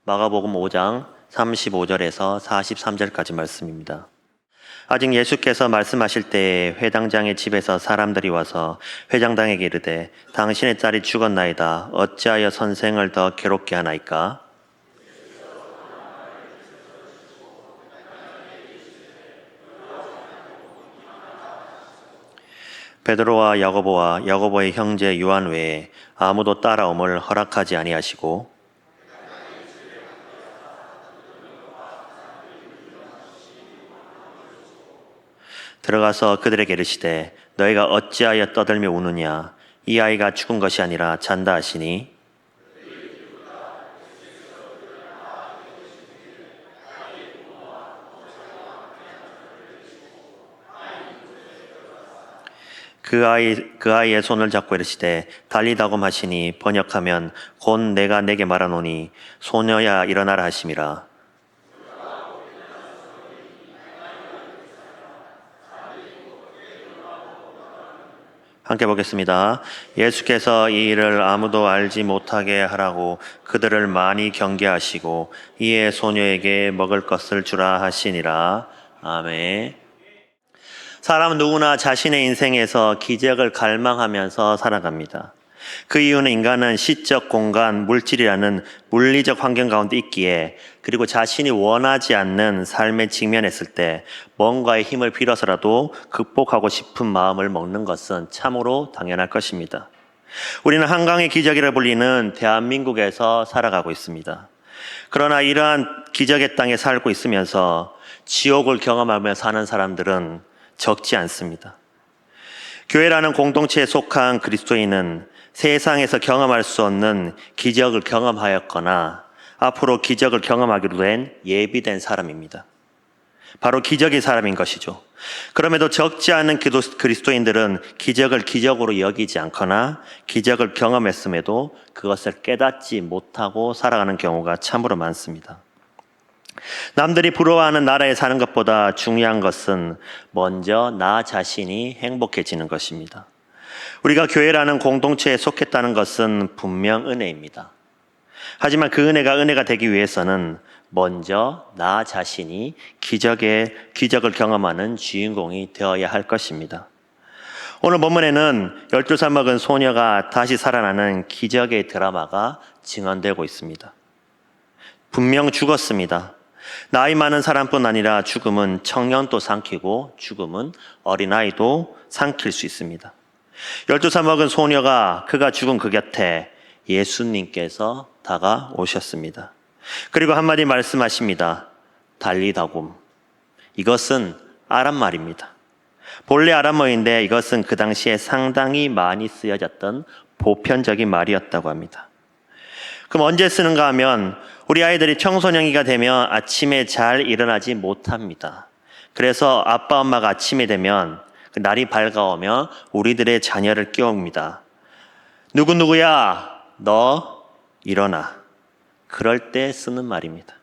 마가복음 5장 35절에서 43절까지 말씀입니다. 아직 예수께서 말씀하실 때에 회당장의 집에서 사람들이 와서 회장당에게 이르되 당신의 딸이 죽었나이다. 어찌하여 선생을 더 괴롭게 하나이까? 베드로와 야고보의 형제 요한 외에 아무도 따라옴을 허락하지 아니하시고 들어가서 그들에게 이르시되 너희가 어찌하여 떠들며 우느냐? 이 아이가 죽은 것이 아니라 잔다 하시니 그 아이의 손을 잡고 이르시되 달리다곰 하시니 번역하면 곧 내가 내게 말하노니 소녀야 일어나라 하심이라. 함께 보겠습니다. 예수께서 이 일을 아무도 알지 못하게 하라고 그들을 많이 경계하시고 이에 소녀에게 먹을 것을 주라 하시니라. 아멘. 사람은 누구나 자신의 인생에서 기적을 갈망하면서 살아갑니다. 그 이유는 인간은 시적 공간, 물질이라는 물리적 환경 가운데 있기에, 그리고 자신이 원하지 않는 삶에 직면했을 때 뭔가의 힘을 빌어서라도 극복하고 싶은 마음을 먹는 것은 참으로 당연할 것입니다. 우리는 한강의 기적이라 불리는 대한민국에서 살아가고 있습니다. 그러나 이러한 기적의 땅에 살고 있으면서 지옥을 경험하며 사는 사람들은 적지 않습니다. 교회라는 공동체에 속한 그리스도인은 세상에서 경험할 수 없는 기적을 경험하였거나 앞으로 기적을 경험하기로 된 예비된 사람입니다. 바로 기적의 사람인 것이죠. 그럼에도 적지 않은 그리스도인들은 기적을 기적으로 여기지 않거나 기적을 경험했음에도 그것을 깨닫지 못하고 살아가는 경우가 참으로 많습니다. 남들이 부러워하는 나라에 사는 것보다 중요한 것은 먼저 나 자신이 행복해지는 것입니다. 우리가 교회라는 공동체에 속했다는 것은 분명 은혜입니다. 하지만 그 은혜가 되기 위해서는 먼저 나 자신이 기적을 경험하는 주인공이 되어야 할 것입니다. 오늘 본문에는 12살 먹은 소녀가 다시 살아나는 기적의 드라마가 증언되고 있습니다. 분명 죽었습니다. 나이 많은 사람뿐 아니라 죽음은 청년도 삼키고 죽음은 어린아이도 삼킬 수 있습니다. 12살 먹은 소녀가 그가 죽은 그 곁에 예수님께서 다가오셨습니다. 그리고 한마디 말씀하십니다. 달리다굼. 이것은 아람말입니다. 본래 아람어인데 이것은 그 당시에 상당히 많이 쓰여졌던 보편적인 말이었다고 합니다. 그럼 언제 쓰는가 하면 우리 아이들이 청소년기가 되면 아침에 잘 일어나지 못합니다. 그래서 아빠 엄마가 아침에 되면 날이 밝아오면 우리들의 자녀를 깨웁니다. 누구야? 너 일어나. 그럴 때 쓰는 말입니다.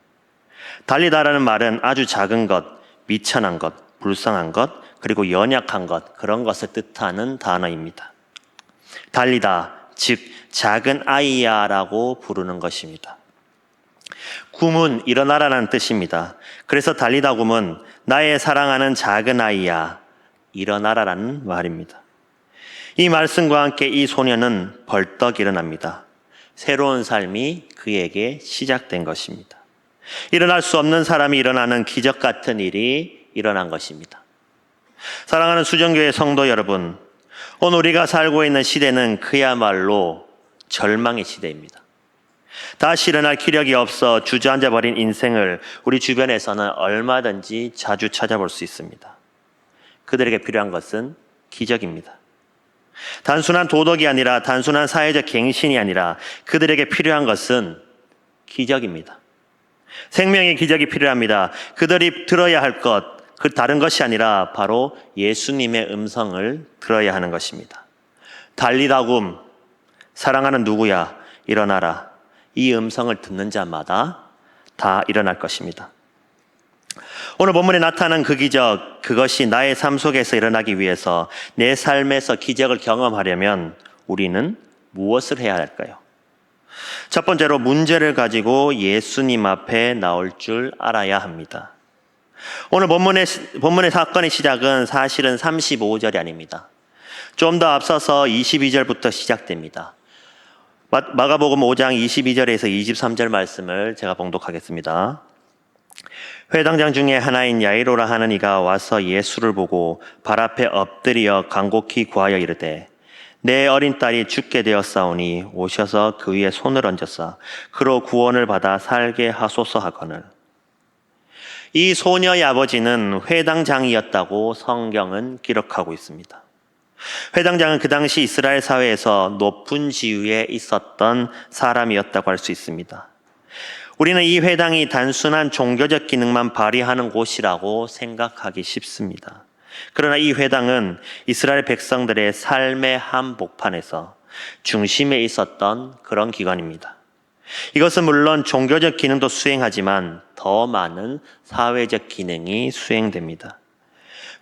달리다라는 말은 아주 작은 것, 미천한 것, 불쌍한 것, 그리고 연약한 것, 그런 것을 뜻하는 단어입니다. 달리다, 즉 작은 아이야라고 부르는 것입니다. 굼은 일어나라는 뜻입니다. 그래서 달리다굼은 나의 사랑하는 작은 아이야, 일어나라라는 말입니다. 이 말씀과 함께 이 소녀는 벌떡 일어납니다. 새로운 삶이 그에게 시작된 것입니다. 일어날 수 없는 사람이 일어나는 기적 같은 일이 일어난 것입니다. 사랑하는 수정교회 성도 여러분, 오늘 우리가 살고 있는 시대는 그야말로 절망의 시대입니다. 다시 일어날 기력이 없어 주저앉아 버린 인생을 우리 주변에서는 얼마든지 자주 찾아볼 수 있습니다. 그들에게 필요한 것은 기적입니다. 단순한 도덕이 아니라, 단순한 사회적 갱신이 아니라 그들에게 필요한 것은 기적입니다. 생명의 기적이 필요합니다. 그들이 들어야 할 것, 그 다른 것이 아니라 바로 예수님의 음성을 들어야 하는 것입니다. 달리다굼, 사랑하는 누구야, 일어나라. 이 음성을 듣는 자마다 다 일어날 것입니다. 오늘 본문에 나타난 그 기적, 그것이 나의 삶 속에서 일어나기 위해서, 내 삶에서 기적을 경험하려면 우리는 무엇을 해야 할까요? 첫 번째로 문제를 가지고 예수님 앞에 나올 줄 알아야 합니다. 오늘 본문의 사건의 시작은 사실은 35절이 아닙니다. 좀 더 앞서서 22절부터 시작됩니다. 마가복음 5장 22절에서 23절 말씀을 제가 봉독하겠습니다. 회당장 중에 하나인 야이로라 하는 이가 와서 예수를 보고 발 앞에 엎드려 간곡히 구하여 이르되 내 어린 딸이 죽게 되었사오니 오셔서 그 위에 손을 얹어서 그로 구원을 받아 살게 하소서 하거늘. 이 소녀의 아버지는 회당장이었다고 성경은 기록하고 있습니다. 회당장은 그 당시 이스라엘 사회에서 높은 지위에 있었던 사람이었다고 할 수 있습니다. 우리는 이 회당이 단순한 종교적 기능만 발휘하는 곳이라고 생각하기 쉽습니다. 그러나 이 회당은 이스라엘 백성들의 삶의 한복판에서 중심에 있었던 그런 기관입니다. 이것은 물론 종교적 기능도 수행하지만 더 많은 사회적 기능이 수행됩니다.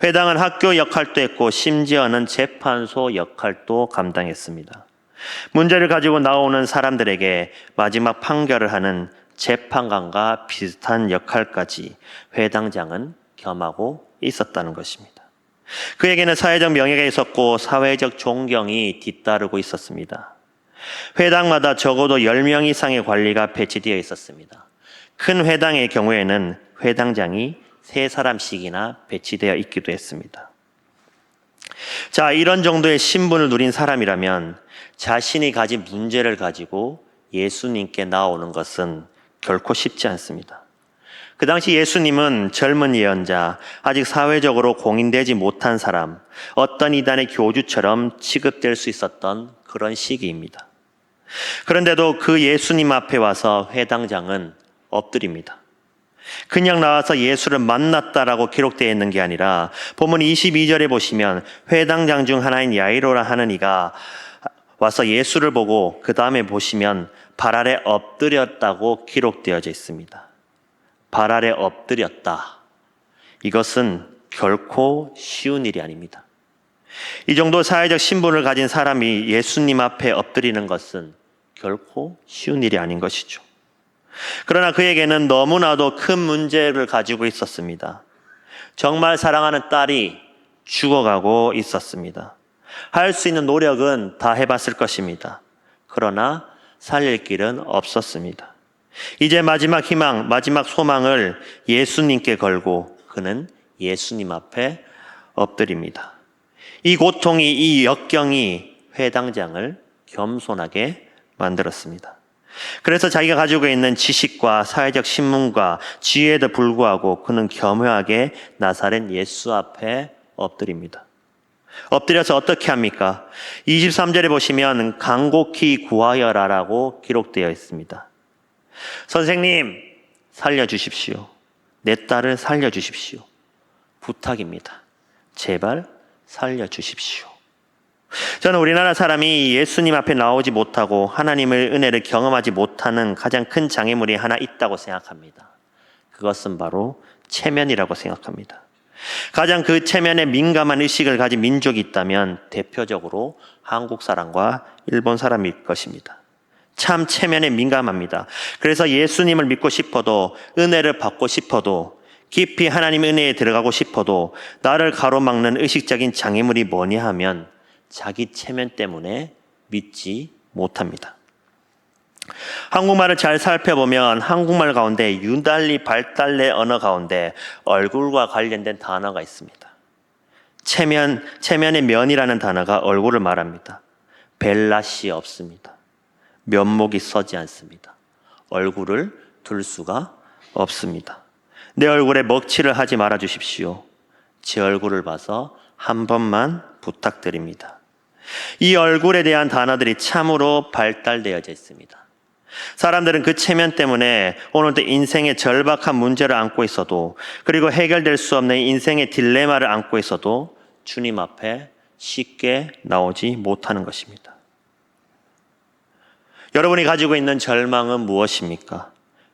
회당은 학교 역할도 했고 심지어는 재판소 역할도 감당했습니다. 문제를 가지고 나오는 사람들에게 마지막 판결을 하는 재판관과 비슷한 역할까지 회당장은 겸하고 있었다는 것입니다. 그에게는 사회적 명예가 있었고 사회적 존경이 뒤따르고 있었습니다. 회당마다 적어도 10명 이상의 관리가 배치되어 있었습니다. 큰 회당의 경우에는 회당장이 3사람씩이나 배치되어 있기도 했습니다. 자, 이런 정도의 신분을 누린 사람이라면 자신이 가진 문제를 가지고 예수님께 나오는 것은 결코 쉽지 않습니다. 그 당시 예수님은 젊은 예언자, 아직 사회적으로 공인되지 못한 사람, 어떤 이단의 교주처럼 취급될 수 있었던 그런 시기입니다. 그런데도 그 예수님 앞에 와서 회당장은 엎드립니다. 그냥 나와서 예수를 만났다라고 기록되어 있는 게 아니라 본문 22절에 보시면 회당장 중 하나인 야이로라 하는 이가 와서 예수를 보고 그 다음에 보시면 발 아래 엎드렸다고 기록되어져 있습니다. 발 아래 엎드렸다. 이것은 결코 쉬운 일이 아닙니다. 이 정도 사회적 신분을 가진 사람이 예수님 앞에 엎드리는 것은 결코 쉬운 일이 아닌 것이죠. 그러나 그에게는 너무나도 큰 문제를 가지고 있었습니다. 정말 사랑하는 딸이 죽어가고 있었습니다. 할 수 있는 노력은 다 해봤을 것입니다. 그러나 살릴 길은 없었습니다. 이제 마지막 희망, 마지막 소망을 예수님께 걸고 그는 예수님 앞에 엎드립니다. 이 고통이, 이 역경이 회당장을 겸손하게 만들었습니다. 그래서 자기가 가지고 있는 지식과 사회적 신문과 지혜에도 불구하고 그는 겸허하게 나사렛 예수 앞에 엎드립니다. 엎드려서 어떻게 합니까? 23절에 보시면 간곡히 구하여라라고 기록되어 있습니다. 선생님, 살려주십시오. 내 딸을 살려주십시오. 부탁입니다. 제발 살려주십시오. 저는 우리나라 사람이 예수님 앞에 나오지 못하고 하나님의 은혜를 경험하지 못하는 가장 큰 장애물이 하나 있다고 생각합니다. 그것은 바로 체면이라고 생각합니다. 가장 그 체면에 민감한 의식을 가진 민족이 있다면 대표적으로 한국 사람과 일본 사람일 것입니다. 참 체면에 민감합니다. 그래서 예수님을 믿고 싶어도, 은혜를 받고 싶어도, 깊이 하나님의 은혜에 들어가고 싶어도 나를 가로막는 의식적인 장애물이 뭐냐 하면 자기 체면 때문에 믿지 못합니다. 한국말을 잘 살펴보면 한국말 가운데 유달리 발달된 언어 가운데 얼굴과 관련된 단어가 있습니다. 체면의 면이라는 단어가 얼굴을 말합니다. 벨라시 없습니다. 면목이 서지 않습니다. 얼굴을 둘 수가 없습니다. 내 얼굴에 먹칠을 하지 말아 주십시오. 제 얼굴을 봐서 한 번만 부탁드립니다. 이 얼굴에 대한 단어들이 참으로 발달되어져 있습니다. 사람들은 그 체면 때문에 오늘도 인생의 절박한 문제를 안고 있어도, 그리고 해결될 수 없는 인생의 딜레마를 안고 있어도 주님 앞에 쉽게 나오지 못하는 것입니다. 여러분이 가지고 있는 절망은 무엇입니까?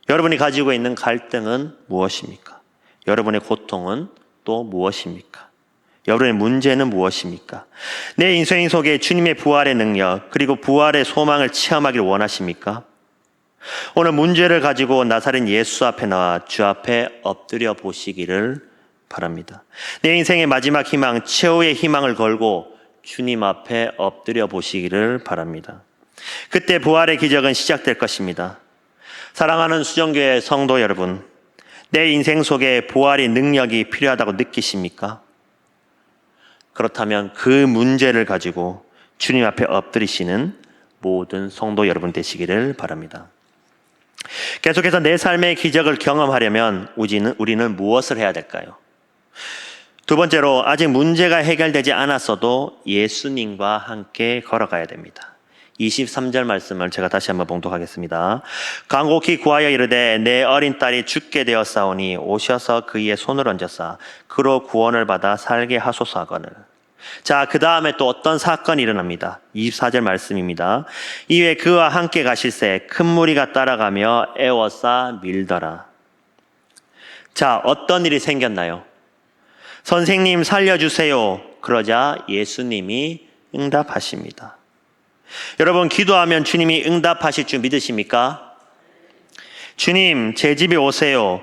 여러분이 가지고 있는 갈등은 무엇입니까? 여러분의 고통은 또 무엇입니까? 여러분의 문제는 무엇입니까? 내 인생 속에 주님의 부활의 능력, 그리고 부활의 소망을 체험하기를 원하십니까? 오늘 문제를 가지고 나사렛 예수 앞에 나와 주 앞에 엎드려 보시기를 바랍니다. 내 인생의 마지막 희망, 최후의 희망을 걸고 주님 앞에 엎드려 보시기를 바랍니다. 그때 부활의 기적은 시작될 것입니다. 사랑하는 수정교회 성도 여러분, 내 인생 속에 부활의 능력이 필요하다고 느끼십니까? 그렇다면 그 문제를 가지고 주님 앞에 엎드리시는 모든 성도 여러분 되시기를 바랍니다. 계속해서 내 삶의 기적을 경험하려면 우리는 무엇을 해야 될까요? 두 번째로, 아직 문제가 해결되지 않았어도 예수님과 함께 걸어가야 됩니다. 23절 말씀을 제가 다시 한번 봉독하겠습니다. 간곡히 구하여 이르되 내 어린 딸이 죽게 되었사오니 오셔서 그의 손을 얹어사 그로 구원을 받아 살게 하소서 하거늘. 자, 그 다음에 또 어떤 사건이 일어납니다. 24절 말씀입니다. 이에 그와 함께 가실새 큰 무리가 따라가며 애워싸 밀더라. 자, 어떤 일이 생겼나요? 선생님 살려주세요. 그러자 예수님이 응답하십니다. 여러분, 기도하면 주님이 응답하실 줄 믿으십니까? 주님, 제 집에 오세요.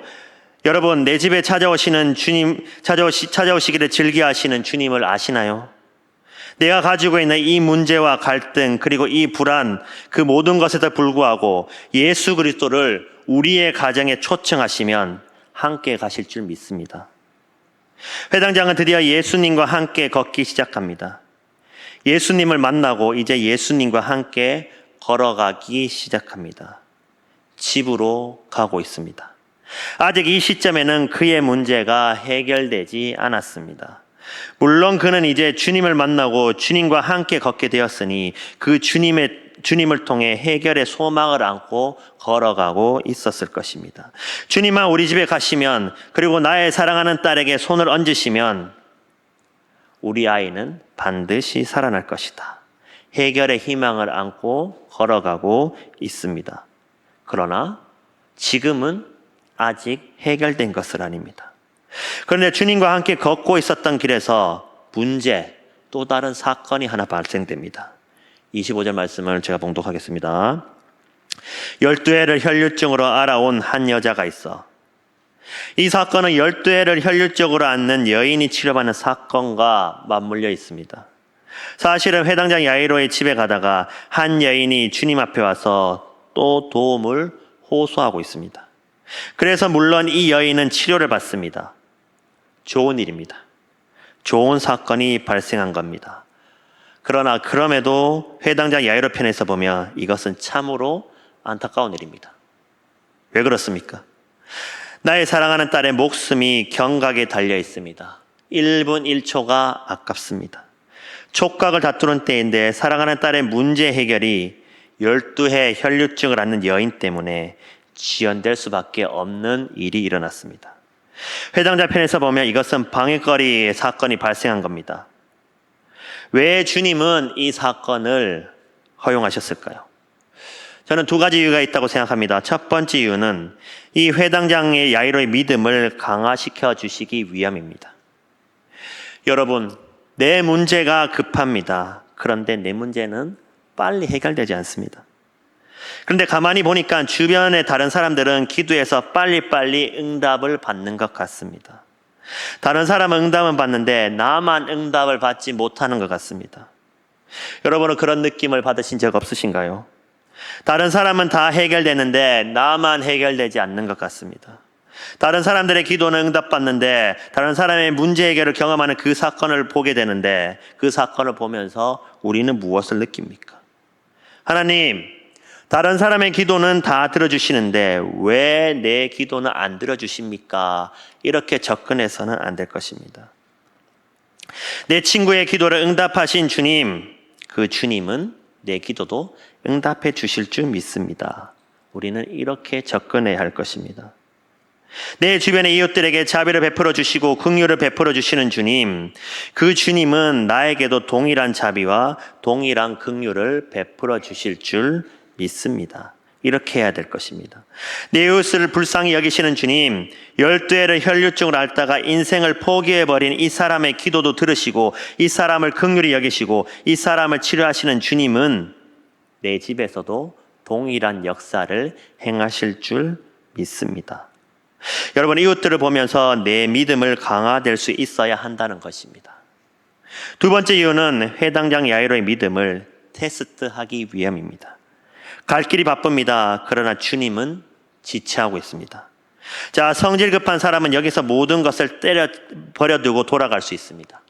여러분, 내 집에 찾아오시는 주님, 찾아오시기를 즐겨하시는 주님을 아시나요? 내가 가지고 있는 이 문제와 갈등, 그리고 이 불안, 그 모든 것에도 불구하고 예수 그리스도를 우리의 가정에 초청하시면 함께 가실 줄 믿습니다. 회당장은 드디어 예수님과 함께 걷기 시작합니다. 예수님을 만나고 이제 예수님과 함께 걸어가기 시작합니다. 집으로 가고 있습니다. 아직 이 시점에는 그의 문제가 해결되지 않았습니다. 물론 그는 이제 주님을 만나고 주님과 함께 걷게 되었으니 그 주님을 통해 해결의 소망을 안고 걸어가고 있었을 것입니다. 주님아, 우리 집에 가시면, 그리고 나의 사랑하는 딸에게 손을 얹으시면 우리 아이는 반드시 살아날 것이다. 해결의 희망을 안고 걸어가고 있습니다. 그러나 지금은 아직 해결된 것은 아닙니다. 그런데 주님과 함께 걷고 있었던 길에서 또 다른 사건이 하나 발생됩니다. 25절 말씀을 제가 봉독하겠습니다. 12해를 혈류증으로 알아온 한 여자가 있어. 이 사건은 12해를 혈류적으로 앓는 여인이 치료받는 사건과 맞물려 있습니다. 사실은 회당장 야이로의 집에 가다가 한 여인이 주님 앞에 와서 또 도움을 호소하고 있습니다. 그래서 물론 이 여인은 치료를 받습니다. 좋은 일입니다. 좋은 사건이 발생한 겁니다. 그러나 그럼에도 회당장 야이로 편에서 보면 이것은 참으로 안타까운 일입니다. 왜 그렇습니까? 나의 사랑하는 딸의 목숨이 경각에 달려 있습니다. 1분 1초가 아깝습니다. 촉각을 다투는 때인데 사랑하는 딸의 문제 해결이 12해 혈류증을 앓는 여인 때문에 지연될 수밖에 없는 일이 일어났습니다. 회당자 편에서 보면 이것은 방해거리 사건이 발생한 겁니다. 왜 주님은 이 사건을 허용하셨을까요? 저는 두 가지 이유가 있다고 생각합니다. 첫 번째 이유는 이 회당장의 야이로의 믿음을 강화시켜 주시기 위함입니다. 여러분, 내 문제가 급합니다. 그런데 내 문제는 빨리 해결되지 않습니다. 그런데 가만히 보니까 주변의 다른 사람들은 기도해서 빨리빨리 응답을 받는 것 같습니다. 다른 사람은 응답은 받는데 나만 응답을 받지 못하는 것 같습니다. 여러분은 그런 느낌을 받으신 적 없으신가요? 다른 사람은 다 해결되는데 나만 해결되지 않는 것 같습니다. 다른 사람들의 기도는 응답받는데 다른 사람의 문제 해결을 경험하는 그 사건을 보게 되는데 그 사건을 보면서 우리는 무엇을 느낍니까? 하나님, 다른 사람의 기도는 다 들어주시는데 왜 내 기도는 안 들어주십니까? 이렇게 접근해서는 안 될 것입니다. 내 친구의 기도를 응답하신 주님, 그 주님은 내 기도도 응답해 주실 줄 믿습니다. 우리는 이렇게 접근해야 할 것입니다. 내 주변의 이웃들에게 자비를 베풀어 주시고 긍휼을 베풀어 주시는 주님, 그 주님은 나에게도 동일한 자비와 동일한 긍휼을 베풀어 주실 줄 믿습니다. 이렇게 해야 될 것입니다. 내 이웃을 불쌍히 여기시는 주님, 12해를 혈류증을 앓다가 인생을 포기해버린 이 사람의 기도도 들으시고 이 사람을 긍휼히 여기시고 이 사람을 치료하시는 주님은 내 집에서도 동일한 역사를 행하실 줄 믿습니다. 여러분, 이웃들을 보면서 내 믿음을 강화될 수 있어야 한다는 것입니다. 두 번째 이유는 회당장 야이로의 믿음을 테스트하기 위함입니다. 갈 길이 바쁩니다. 그러나 주님은 지체하고 있습니다. 자, 성질 급한 사람은 여기서 모든 것을 버려두고 돌아갈 수 있습니다.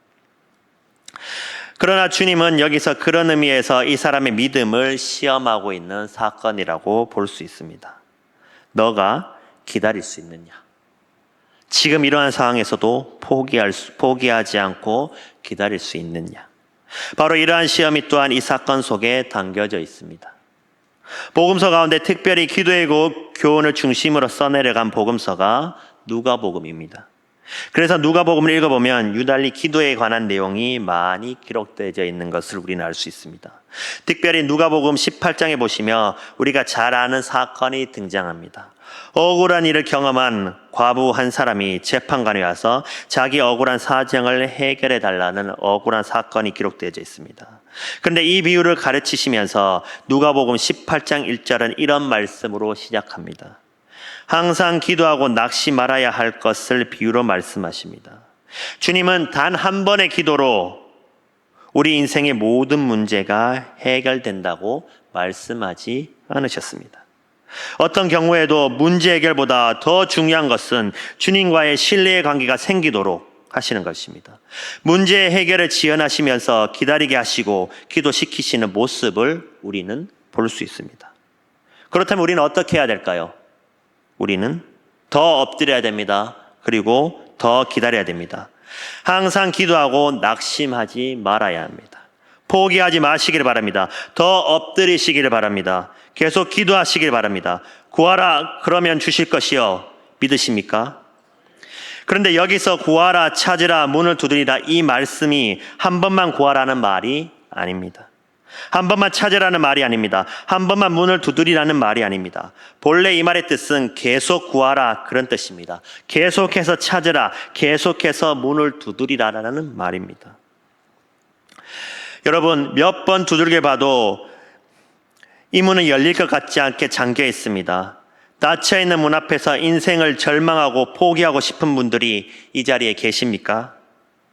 그러나 주님은 여기서 그런 의미에서 이 사람의 믿음을 시험하고 있는 사건이라고 볼 수 있습니다. 너가 기다릴 수 있느냐? 지금 이러한 상황에서도 포기하지 않고 기다릴 수 있느냐? 바로 이러한 시험이 또한 이 사건 속에 담겨져 있습니다. 복음서 가운데 특별히 기도의 교훈을 중심으로 써내려간 복음서가 누가복음입니다. 그래서 누가복음을 읽어보면 유달리 기도에 관한 내용이 많이 기록되어 있는 것을 우리는 알 수 있습니다. 특별히 누가복음 18장에 보시면 우리가 잘 아는 사건이 등장합니다. 억울한 일을 경험한 과부 한 사람이 재판관에 와서 자기 억울한 사정을 해결해 달라는 억울한 사건이 기록되어 있습니다. 그런데 이 비유를 가르치시면서 누가복음 18장 1절은 이런 말씀으로 시작합니다. 항상 기도하고 낙심 말아야 할 것을 비유로 말씀하십니다. 주님은 단 한 번의 기도로 우리 인생의 모든 문제가 해결된다고 말씀하지 않으셨습니다. 어떤 경우에도 문제 해결보다 더 중요한 것은 주님과의 신뢰의 관계가 생기도록 하시는 것입니다. 문제 해결을 지연하시면서 기다리게 하시고 기도시키시는 모습을 우리는 볼 수 있습니다. 그렇다면 우리는 어떻게 해야 될까요? 우리는 더 엎드려야 됩니다. 그리고 더 기다려야 됩니다. 항상 기도하고 낙심하지 말아야 합니다. 포기하지 마시길 바랍니다. 더 엎드리시길 바랍니다. 계속 기도하시길 바랍니다. 구하라 그러면 주실 것이요. 믿으십니까? 그런데 여기서 구하라, 찾으라, 문을 두드리라 이 말씀이 한 번만 구하라는 말이 아닙니다. 한 번만 찾으라는 말이 아닙니다. 한 번만 문을 두드리라는 말이 아닙니다. 본래 이 말의 뜻은 계속 구하라 그런 뜻입니다. 계속해서 찾으라, 계속해서 문을 두드리라라는 말입니다. 여러분, 몇 번 두들겨 봐도 이 문은 열릴 것 같지 않게 잠겨 있습니다. 닫혀 있는 문 앞에서 인생을 절망하고 포기하고 싶은 분들이 이 자리에 계십니까?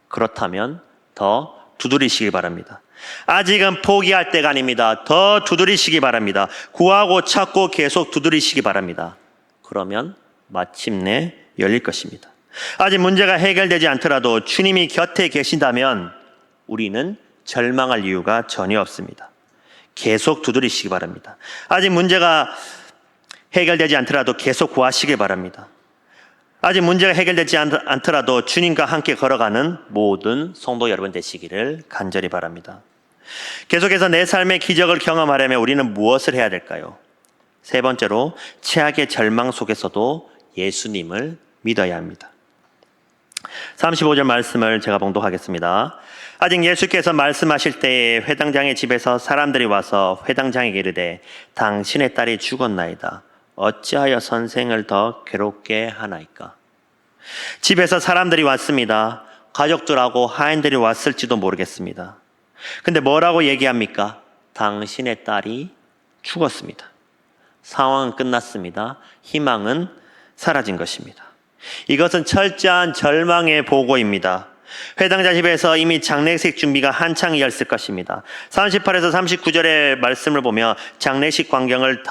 그렇다면 더 두드리시기 바랍니다. 아직은 포기할 때가 아닙니다. 더 두드리시기 바랍니다. 구하고 찾고 계속 두드리시기 바랍니다. 그러면 마침내 열릴 것입니다. 아직 문제가 해결되지 않더라도 주님이 곁에 계신다면 우리는 절망할 이유가 전혀 없습니다. 계속 두드리시기 바랍니다. 아직 문제가 해결되지 않더라도 계속 구하시기 바랍니다. 아직 문제가 해결되지 않더라도 주님과 함께 걸어가는 모든 성도 여러분 되시기를 간절히 바랍니다. 계속해서 내 삶의 기적을 경험하려면 우리는 무엇을 해야 될까요? 세 번째로, 최악의 절망 속에서도 예수님을 믿어야 합니다. 35절 말씀을 제가 봉독하겠습니다. 아직 예수께서 말씀하실 때에 회당장의 집에서 사람들이 와서 회당장에게 이르되 당신의 딸이 죽었나이다. 어찌하여 선생을 더 괴롭게 하나이까? 집에서 사람들이 왔습니다. 가족들하고 하인들이 왔을지도 모르겠습니다. 근데 뭐라고 얘기합니까? 당신의 딸이 죽었습니다. 상황은 끝났습니다. 희망은 사라진 것입니다. 이것은 철저한 절망의 보고입니다. 회당자 집에서 이미 장례식 준비가 한창이었을 것입니다. 38에서 39절의 말씀을 보면 장례식 광경을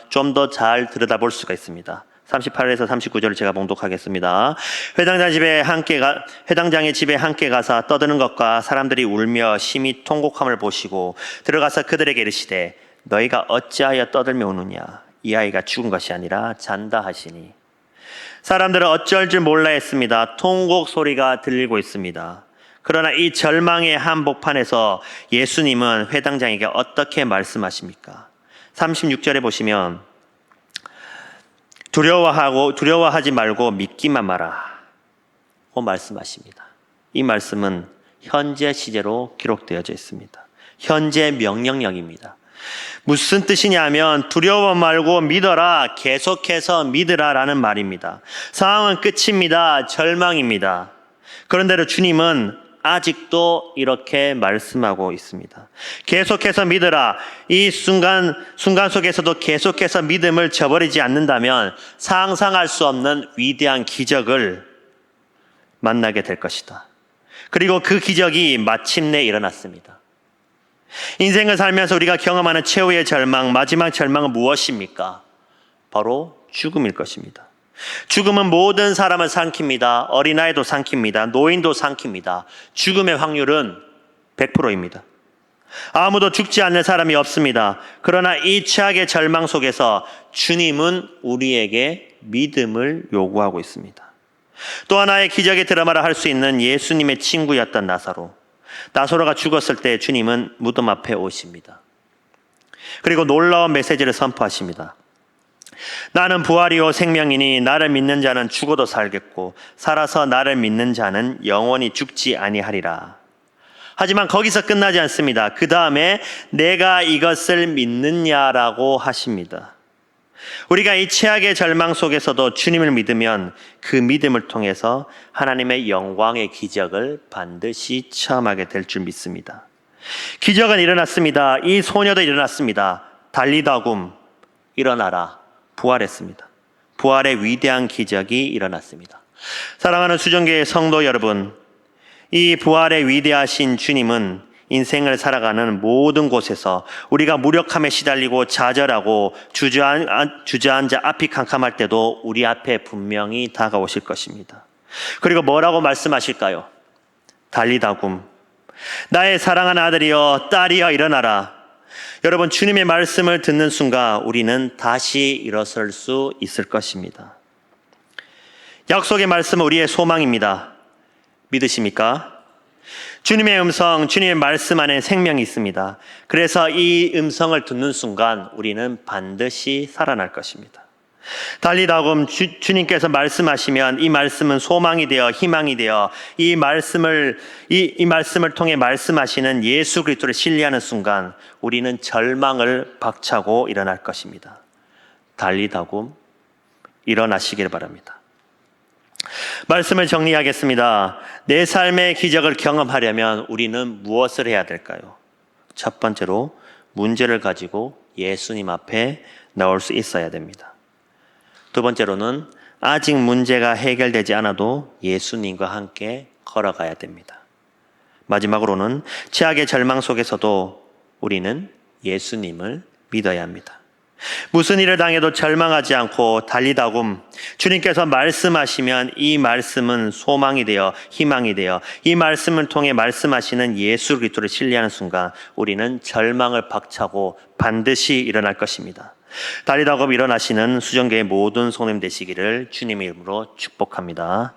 좀 더 잘 들여다볼 수가 있습니다. 38에서 39절을 제가 봉독하겠습니다. 회당장의 집에 함께 가서 떠드는 것과 사람들이 울며 심히 통곡함을 보시고 들어가서 그들에게 이르시되 너희가 어찌하여 떠들며 우느냐? 이 아이가 죽은 것이 아니라 잔다 하시니. 사람들은 어쩔 줄 몰라 했습니다. 통곡 소리가 들리고 있습니다. 그러나 이 절망의 한복판에서 예수님은 회당장에게 어떻게 말씀하십니까? 36절에 보시면 두려워하지 말고 믿기만 마라 고 말씀하십니다. 이 말씀은 현재 시제로 기록되어져 있습니다. 현재 명령력입니다. 무슨 뜻이냐 하면 두려워 말고 믿어라, 계속해서 믿으라 라는 말입니다. 상황은 끝입니다. 절망입니다. 그런데도 주님은 아직도 이렇게 말씀하고 있습니다. 계속해서 믿으라. 이 순간 속에서도 계속해서 믿음을 저버리지 않는다면 상상할 수 없는 위대한 기적을 만나게 될 것이다. 그리고 그 기적이 마침내 일어났습니다. 인생을 살면서 우리가 경험하는 최후의 절망, 마지막 절망은 무엇입니까? 바로 죽음일 것입니다. 죽음은 모든 사람을 삼킵니다. 어린아이도 삼킵니다. 노인도 삼킵니다. 죽음의 확률은 100%입니다. 아무도 죽지 않는 사람이 없습니다. 그러나 이 최악의 절망 속에서 주님은 우리에게 믿음을 요구하고 있습니다. 또 하나의 기적의 드라마를 할 수 있는 예수님의 친구였던 나사로가 죽었을 때 주님은 무덤 앞에 오십니다. 그리고 놀라운 메시지를 선포하십니다. 나는 부활이요 생명이니 나를 믿는 자는 죽어도 살겠고 살아서 나를 믿는 자는 영원히 죽지 아니하리라. 하지만 거기서 끝나지 않습니다. 그 다음에 내가 이것을 믿느냐라고 하십니다. 우리가 이 최악의 절망 속에서도 주님을 믿으면 그 믿음을 통해서 하나님의 영광의 기적을 반드시 체험하게 될 줄 믿습니다. 기적은 일어났습니다. 이 소녀도 일어났습니다. 달리다굼 일어나라. 부활했습니다. 부활의 위대한 기적이 일어났습니다. 사랑하는 수정교회 성도 여러분, 이 부활의 위대하신 주님은 인생을 살아가는 모든 곳에서 우리가 무력함에 시달리고 좌절하고 주저앉아 앞이 캄캄할 때도 우리 앞에 분명히 다가오실 것입니다. 그리고 뭐라고 말씀하실까요? 달리다굼 나의 사랑하는 아들이여 딸이여 일어나라. 여러분, 주님의 말씀을 듣는 순간 우리는 다시 일어설 수 있을 것입니다. 약속의 말씀은 우리의 소망입니다. 믿으십니까? 주님의 음성, 주님의 말씀 안에 생명이 있습니다. 그래서 이 음성을 듣는 순간 우리는 반드시 살아날 것입니다. 달리다굼 주님께서 말씀하시면 이 말씀은 소망이 되어 희망이 되어 이 말씀을 통해 말씀하시는 예수 그리스도를 신뢰하는 순간 우리는 절망을 박차고 일어날 것입니다. 달리다굼 일어나시길 바랍니다. 말씀을 정리하겠습니다. 내 삶의 기적을 경험하려면 우리는 무엇을 해야 될까요? 첫 번째로 문제를 가지고 예수님 앞에 나올 수 있어야 됩니다. 두 번째로는 아직 문제가 해결되지 않아도 예수님과 함께 걸어가야 됩니다. 마지막으로는 최악의 절망 속에서도 우리는 예수님을 믿어야 합니다. 무슨 일을 당해도 절망하지 않고 달리다굼 주님께서 말씀하시면 이 말씀은 소망이 되어 희망이 되어 이 말씀을 통해 말씀하시는 예수 그리스도를 신뢰하는 순간 우리는 절망을 박차고 반드시 일어날 것입니다. 달리다굼 일어나시는 수정교회 모든 성도님 되시기를 주님의 이름으로 축복합니다.